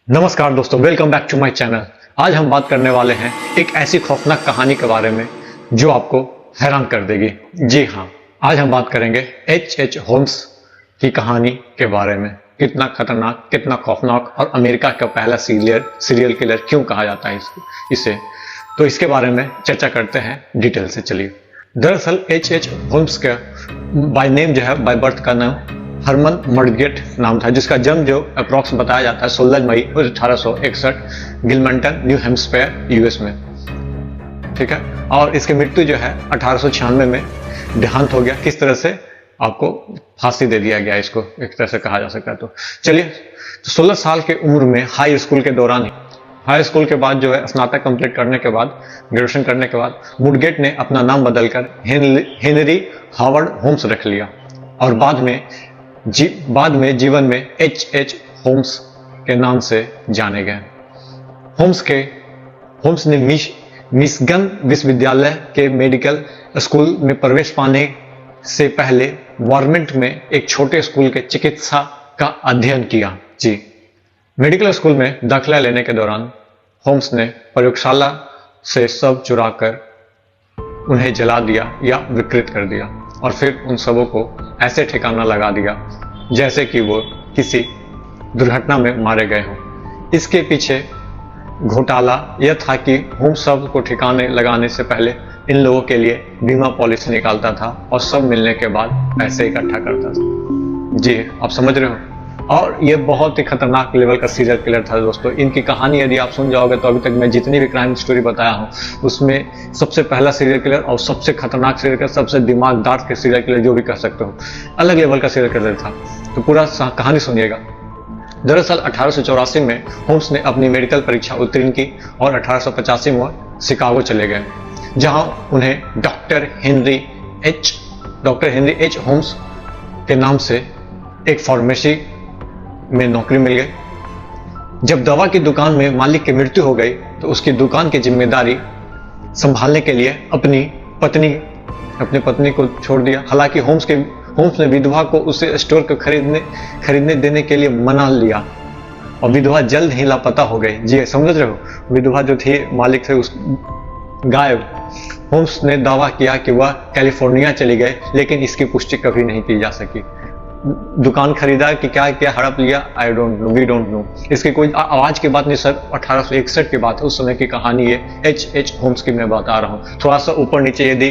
नमस्कार दोस्तों, welcome back to my channel. आज हम बात करने वाले हैं एक ऐसी खौफनाक कहानी के बारे में जो आपको हैरान कर देगी। जी हाँ, आज हम बात करेंगे एच होम्स की कहानी के बारे में। कितना खतरनाक, कितना खौफनाक और अमेरिका का पहला सीरियल किलर क्यों कहा जाता है इसे। तो इसके बारे में चर्चा करते हैं डिटेल से। चलिए, दरअसल एच होम्स का बाय नेम जो है, बाय बर्थ का नाम हरमन मर्डगेट नाम था, जिसका जन्म जो अप्रॉक्स बताया जाता है 16 मई 1861 गिलमेंटन, न्यू हैम्पशायर, यूएस में। ठीक है, और इसकी मृत्यु जो है 1896 में देहांत हो गया। किस तरह से, आपको फांसी दे दिया गया, इसको एक तरह से कहा जा सकता है। तो चलिए, 16 साल की उम्र में हाई स्कूल के दौरान, हाई स्कूल के बाद जो है स्नातक कंप्लीट करने के बाद, ग्रेजुएशन करने के बाद, मुडगेट ने अपना नाम बदलकर हेनरी हावर्ड होम्स रख लिया और बाद में जीवन में एच होम्स के नाम से जाने गए। होम्स ने मिशिगन विश्वविद्यालय के मेडिकल स्कूल में प्रवेश पाने से पहले वर्मोंट में एक छोटे स्कूल के चिकित्सा का अध्ययन किया। जी, मेडिकल स्कूल में दाखिला लेने के दौरान होम्स ने प्रयोगशाला से सब चुराकर उन्हें जला दिया या विकृत कर दिया और फिर उन सबों को ऐसे ठिकाना लगा दिया जैसे कि वो किसी दुर्घटना में मारे गए हों। इसके पीछे घोटाला यह था कि होम्स सब को ठिकाने लगाने से पहले इन लोगों के लिए बीमा पॉलिसी निकालता था और सब मिलने के बाद पैसे इकट्ठा करता था। जी, आप समझ रहे हो। और ये बहुत ही खतरनाक लेवल का सीरियल किलर था दोस्तों। इनकी कहानी यदि आप सुन जाओगे तो अभी तक मैं जितनी भी क्राइम स्टोरी बताया हूँ उसमें सबसे पहला सीरियल किलर और सबसे खतरनाक सीरियल किलर, सबसे दिमागदार के सीरियल किलर जो भी कह सकते हो, अलग लेवल का सीरियल किलर था। तो पूरा कहानी सुनिएगा। दरअसल 1884 में होम्स ने अपनी मेडिकल परीक्षा उत्तीर्ण की और 1885 में शिकागो चले गए, जहां उन्हें डॉक्टर हेनरी एच होम्स के नाम से एक फार्मेसी में नौकरी मिल गई। जब दवा की दुकान में मालिक की मृत्यु हो गई तो उसकी दुकान की जिम्मेदारी संभालने के लिए अपनी पत्नी को छोड़ दिया। हालांकि होम्स ने विधवा को उसे स्टोर को खरीदने देने के लिए मना लिया और विधवा जल्द ही लापता हो गई। जी, समझ रहे हो, विधवा जो थी मालिक से गायब। होम्स ने दावा किया कि वह कैलिफोर्निया चली गए, लेकिन इसकी पुष्टि कभी नहीं की जा सकी। दुकान खरीदा कि क्या हड़प लिया, वी डोंट नो। इसकी कोई आवाज की बात नहीं सर, 1861 की बात है, उस समय की कहानी है। एच होम्स की मैं बता रहा हूँ। थोड़ा सा ऊपर नीचे यदि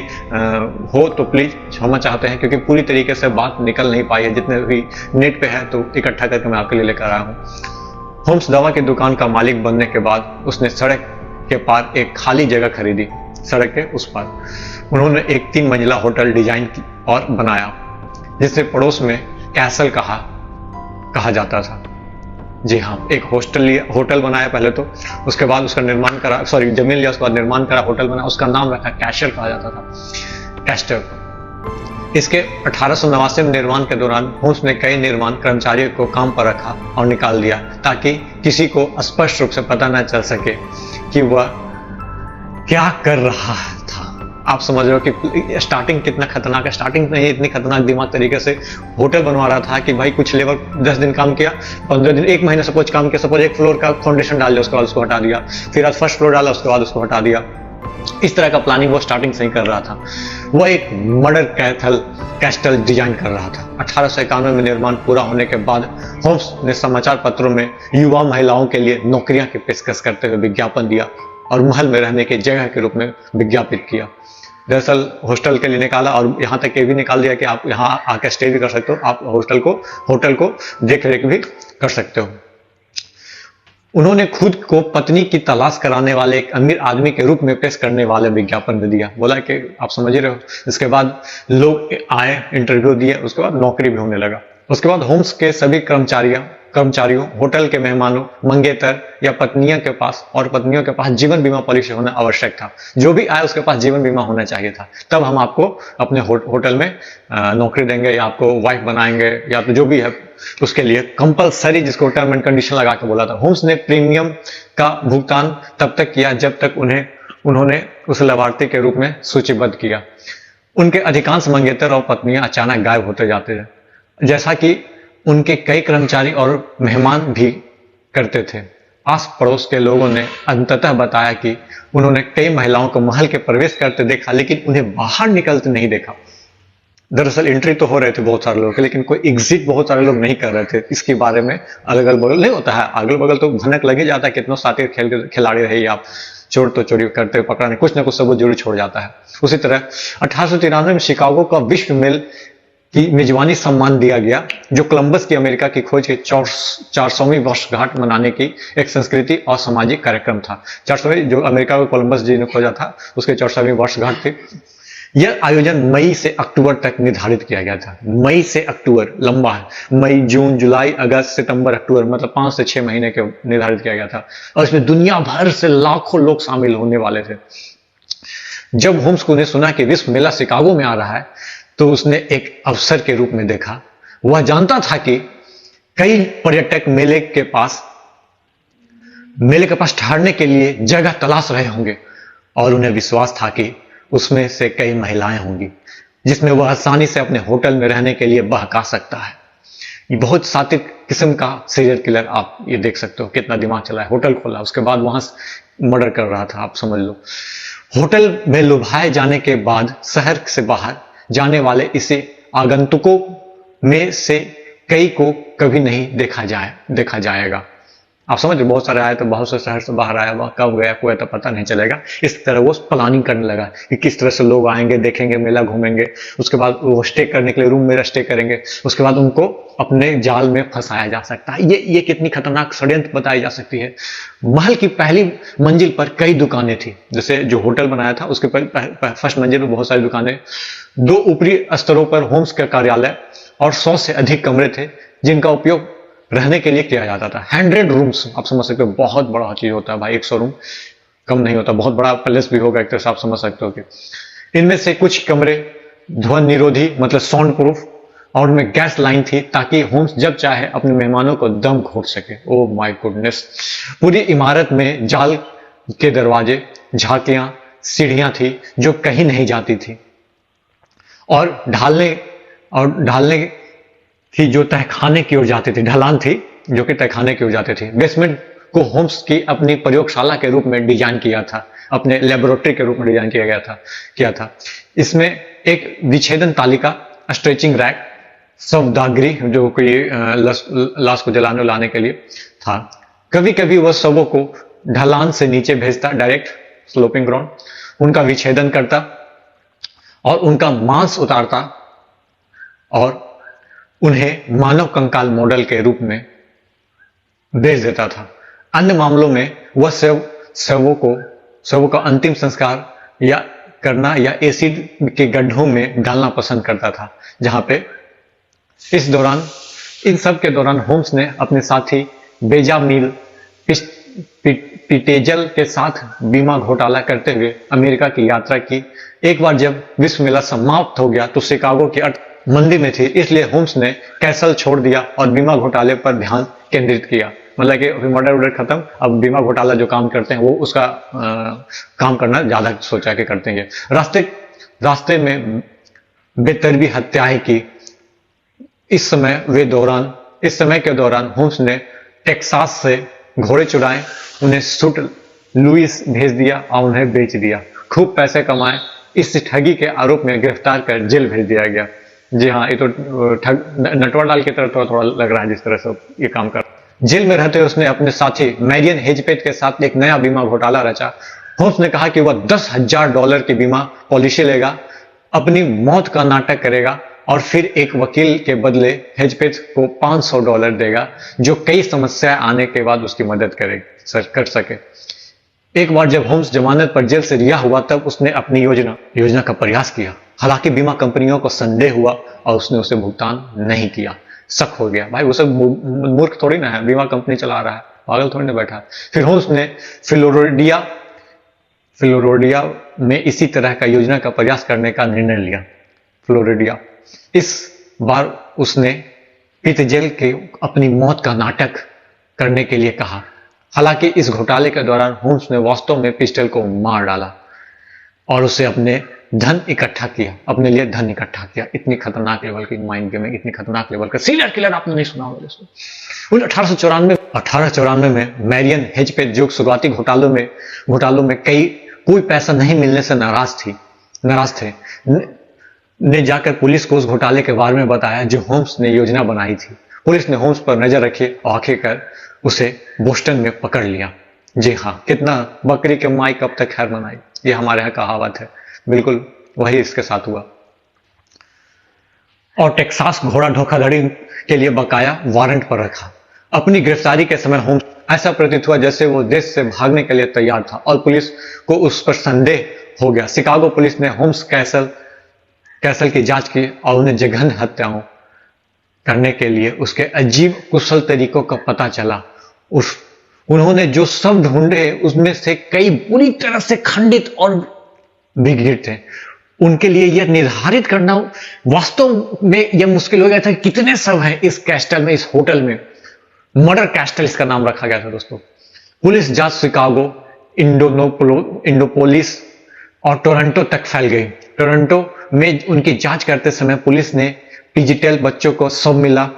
हो तो प्लीज क्षमा चाहते हैं, क्योंकि पूरी तरीके से बात निकल नहीं पाई है। जितने भी नेट पे है तो इकट्ठा करके मैं आपके लिए लेकर आया हूँ। होम्स दवा की दुकान का मालिक बनने के बाद उसने सड़क के पार एक खाली जगह खरीदी। सड़क के उस पार उन्होंने एक 3 मंजिला होटल डिजाइन और बनाया, जिसे पड़ोस में कैसल कहा जाता था। जी हाँ, एक होटल बनाया पहले तो, उसके बाद उसका निर्माण करा, जमीन लिया, उसके बाद निर्माण करा, होटल बना, उसका नाम रखा कैशर कहा जाता था, कैस्टर। इसके 1889 में निर्माण के दौरान होम्स ने कई निर्माण कर्मचारियों को काम पर रखा और निकाल दिया, ताकि किसी को स्पष्ट रूप से पता न चल सके कि वह क्या कर रहा था। आप समझ रहे हो कि स्टार्टिंग कितना खतरनाक है। स्टार्टिंग में ही इतनी खतरनाक दिमाग तरीके से होटल बनवा रहा था कि भाई कुछ लेबर 10 दिन काम किया, 15 दिन, 1 महीने सपोज काम किया, सपोज एक फ्लोर का फाउंडेशन डाल दिया, उसके बाद उसको हटा दिया, फिर आज फर्स्ट फ्लोर डाला, उसके बाद उसको हटा दिया। इस तरह का प्लानिंग वो स्टार्टिंग से ही कर रहा था। वो एक मर्डर कैस्टल डिजाइन कर रहा था। 1891 में निर्माण पूरा होने के बाद होम्स ने समाचार पत्रों में युवा महिलाओं के लिए नौकरियां की पेशकश करते हुए विज्ञापन दिया और महल में रहने की जगह के रूप में विज्ञापित किया। दरअसल हॉस्टल के लिए निकाला और यहाँ तक ये भी निकाल दिया कि आप यहाँ आके स्टे भी कर सकते हो, आप होटल को देख रेख भी कर सकते हो। उन्होंने खुद को पत्नी की तलाश कराने वाले एक अमीर आदमी के रूप में पेश करने वाले विज्ञापन में दिया। बोला कि आप समझ रहे हो। इसके बाद लोग आए, इंटरव्यू दिए, उसके बाद नौकरी भी होने लगा। उसके बाद होम्स के सभी कर्मचारियों, होटल के मेहमानों, मंगेतर या पत्नियों के पास जीवन बीमा पॉलिसी होना आवश्यक था। जो भी आए उसके पास जीवन बीमा होना चाहिए था, तब हम आपको अपने होटल में नौकरी देंगे या आपको वाइफ बनाएंगे, या तो जो भी है उसके लिए कंपलसरी, जिसको टर्म एंड कंडीशन लगा के बोला था। होम्स ने प्रीमियम का भुगतान तब तक किया जब तक उन्होंने उस लाभार्थी के रूप में सूचीबद्ध किया। उनके अधिकांश मंगेतर और पत्नियां अचानक गायब होते जाते थे, जैसा कि उनके कई कर्मचारी और मेहमान भी करते थे। आस पड़ोस के लोगों ने अंततः बताया कि उन्होंने कई महिलाओं को महल के प्रवेश करते देखा, लेकिन उन्हें बाहर निकलते नहीं देखा। दरअसल एंट्री तो हो रहे थे बहुत सारे लोग, लेकिन कोई एग्जिट बहुत सारे लोग नहीं कर रहे थे। इसके बारे में अगल बगल नहीं होता है, अगल बगल तो भनक लगे जाता है, कितनों साथी खिलाड़ी रहे आप, चोर तो चोरी करते पकड़ने कुछ ना कुछ सबूत जरूर छोड़ जाता है। उसी तरह 1893 में शिकागो का विश्व मेल की मेजबानी सम्मान दिया गया, जो कोलंबस की अमेरिका की खोज के 400वीं वर्षगांठ मनाने की एक संस्कृति और सामाजिक कार्यक्रम था। 400वीं जो अमेरिका को कोलंबस जी ने खोजा था, उसके 400वीं वर्षगांठ थी। यह आयोजन मई से अक्टूबर तक निर्धारित किया गया था। मई से अक्टूबर लंबा है, मई, जून, जुलाई, अगस्त, सितंबर, अक्टूबर, मतलब 5 से 6 महीने के निर्धारित किया गया था। और इसमें दुनिया भर से लाखों लोग शामिल होने वाले थे। जब होम्स ने सुना कि विश्व मेला शिकागो में आ रहा है, तो उसने एक अवसर के रूप में देखा। वह जानता था कि कई पर्यटक मेले के पास ठहरने के लिए जगह तलाश रहे होंगे, और उन्हें विश्वास था कि उसमें से कई महिलाएं होंगी जिसमें वह आसानी से अपने होटल में रहने के लिए बहका सकता है। ये बहुत सात्विक किस्म का सीरियल किलर, आप ये देख सकते हो कितना दिमाग चला है। होटल खोला, उसके बाद वहां मर्डर कर रहा था, आप समझ लो। होटल में लुभाए जाने के बाद शहर से बाहर जाने वाले इसे आगंतुकों में से कई को कभी नहीं देखा जाएगा। आप समझ रहे, बहुत सारे आए तो बहुत से शहर से बाहर आया, वह कब गया कोई तो पता नहीं चलेगा। इस तरह वो प्लानिंग करने लगा कि किस तरह से लोग आएंगे, देखेंगे, मेला घूमेंगे, उसके बाद वो स्टे करने के लिए रूम में स्टे करेंगे, उसके बाद उनको अपने जाल में फंसाया जा सकता है। ये कितनी खतरनाक षड्यंत्र बताई जा सकती है। महल की पहली मंजिल पर कई दुकानें थी, जैसे जो होटल बनाया था उसके फर्स्ट मंजिल में बहुत सारी दुकानें, 2 ऊपरी स्तरों पर होम्स का कार्यालय और 100 से अधिक कमरे थे जिनका उपयोग रहने के लिए किया जाता था। 100 रूम्स, आप समझ सकते हो बहुत बड़ा चीज होता है भाई। 100 रूम कम नहीं होता, बहुत बड़ा पैलेस भी होगा एक तरह से, आप समझ सकते हो कि इनमें से कुछ कमरे ध्वनि निरोधी मतलब साउंड प्रूफ, और उनमें गैस लाइन थी ताकि होम्स जब चाहे अपने मेहमानों को दम घोट सके। Oh my goodness. पूरी इमारत में जाल के दरवाजे, झांकियां, सीढ़ियां थी जो कहीं नहीं जाती थी, और ढालने थी जो तहखाने की ओर जाती थी, ढलान थी जो कि तहखाने की ओर जाती थी। बेसमेंट को होम्स की अपनी प्रयोगशाला के रूप में डिजाइन किया था, अपने लेबोरेटरी के रूप में डिजाइन किया था। इसमें एक विच्छेदन तालिका, स्ट्रेचिंग रैक, शवदागरी जो कोई लाश को जलाने लाने के लिए था। कभी कभी वह शवों को ढलान से नीचे भेजता, डायरेक्ट स्लोपिंग ग्राउंड, उनका विच्छेदन करता और उनका मांस उतारता और उन्हें मानव कंकाल मॉडल के रूप में भेज देता था। अन्य मामलों में वह शवों का अंतिम संस्कार करना या एसिड के गड्ढों में डालना पसंद करता था, जहां पे इन सब के दौरान होम्स ने अपने साथी बेंजामिन पिटेजल के साथ बीमा घोटाला करते हुए अमेरिका की यात्रा की। एक बार जब विश्व मेला समाप्त हो गया तो शिकागो की मंदी में थी, इसलिए होम्स ने कैसल छोड़ दिया और बीमा घोटाले पर ध्यान केंद्रित किया। मतलब कि मर्डर खत्म, अब बीमा घोटाला जो काम करते हैं वो उसका काम करना ज्यादा सोचा के करते हैं। रास्ते में बेतरबी हत्याएं की। इस समय के दौरान होम्स ने टेक्सास से घोड़े चुराए, उन्हें सूट लुइस भेज दिया और उन्हें बेच दिया। खूब पैसे कमाए। इस ठगी के आरोप में गिरफ्तार कर जेल भेज दिया गया। जी हाँ, ये तो नटवर डाल की तरह थोड़ा लग रहा है जिस तरह से ये काम कर। जेल में रहते हुए उसने अपने साथी मैरियन हेजपेट के साथ एक नया बीमा घोटाला रचा। होम्स ने कहा कि वह $10,000 की बीमा पॉलिसी लेगा, अपनी मौत का नाटक करेगा और फिर एक वकील के बदले हेजपेट को $500 देगा, जो कई समस्याएं आने के बाद उसकी मदद कर सके। एक बार जब होम्स जमानत पर जेल से रिहा हुआ, तब उसने अपनी योजना का प्रयास किया। हालांकि बीमा कंपनियों को संदेह हुआ और उसने उसे भुगतान नहीं किया। शक हो गया, भाई वो सब मूर्ख थोड़ी ना है, बीमा कंपनी चला रहा है, पागल थोड़ी ना बैठा। फिर होम्स ने फ्लोरिडा में इसी तरह का योजना का प्रयास करने का निर्णय लिया। फ्लोरिडा। इस बार उसने पिटजेल के अपनी मौत का नाटक करने के लिए कहा। हालांकि इस घोटाले के दौरान होम्स ने वास्तव में पिस्टल को मार डाला और उसे अपने लिए धन इकट्ठा किया। इतनी खतरनाक लेवल की माइंड गेम है, इतनी खतरनाक लेवल का सीरियल किलर आपने नहीं सुना होगा। 1894 1894 में मैरियन हेज पे जो शुरुआती घोटालों में कोई पैसा नहीं मिलने से नाराज थे ने जाकर पुलिस को उस घोटाले के बारे में बताया जो होम्स ने योजना बनाई थी। पुलिस ने होम्स पर नजर रखी और आखिरकार उसे बोस्टन में पकड़ लिया। जी हाँ, कितना बकरी के माई कब तक खैर मनाई, ये हमारे यहाँ कहावत है, बिल्कुल वही इसके साथ हुआ। और टेक्सास घोड़ा धोखाधड़ी के लिए बकाया वारंट पर रखा। अपनी गिरफ्तारी के समय होम्स ऐसा प्रतीत हुआ जैसे वो देश से भागने के लिए तैयार था और पुलिस को उस पर संदेह हो गया। शिकागो पुलिस ने होम्स कैसल की जांच की और उन्हें जघन्य हत्याओं करने के लिए उसके अजीब कुशल तरीकों का पता चला। उन्होंने जो सब ढूंढे उसमें से कई बुरी तरह से खंडित और बिगड़े थे। उनके लिए यह निर्धारित करना वास्तव में यह मुश्किल हो गया था कि कितने सब हैं इस कैस्टल में, इस होटल में। मर्डर कैस्टल इसका नाम रखा गया था दोस्तों। पुलिस जांच शिकागो, इंडोपोलिस और टोरंटो तक फैल गई। टोरंटो में उनकी जांच करते समय पुलिस ने डिजिटल बच्चों को सब मिला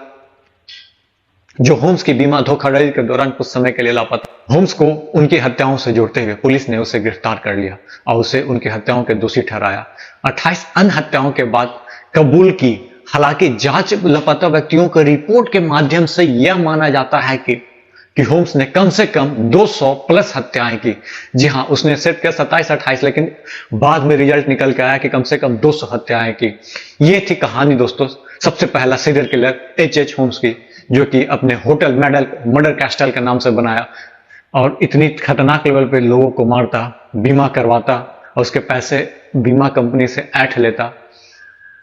जो होम्स की बीमा धोखाधड़ी के दौरान कुछ समय के लिए लापता। होम्स को उनकी हत्याओं से जोड़ते हुए पुलिस ने उसे गिरफ्तार कर लिया और उसे उनकी हत्याओं के दोषी ठहराया। 28 अन्य हत्याओं के बाद कबूल की। हालांकि जांच लापता व्यक्तियों की रिपोर्ट के माध्यम से यह माना जाता है कि होम्स ने कम से कम 200 प्लस हत्याएं की। जी हाँ, उसने सिर्फ क्या 27-28, लेकिन बाद में रिजल्ट निकल के आया कि कम से कम 200 हत्याएं की। ये थी कहानी दोस्तों सबसे पहला सीरियल किलर H.H. होम्स की, जो कि अपने होटल मर्डर कैस्टल के नाम से बनाया और इतनी खतरनाक लेवल पे लोगों को मारता, बीमा करवाता और उसके पैसे बीमा कंपनी से ऐंठ लेता।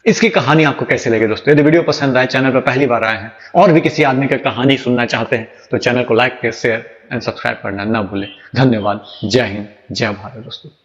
इसकी कहानी आपको कैसे लगी दोस्तों? यदि वीडियो पसंद आए, चैनल पर पहली बार आए हैं और भी किसी आदमी की कहानी सुनना चाहते हैं तो चैनल को लाइक, शेयर एंड सब्सक्राइब करना ना भूलें। धन्यवाद। जय हिंद, जय भारत दोस्तों।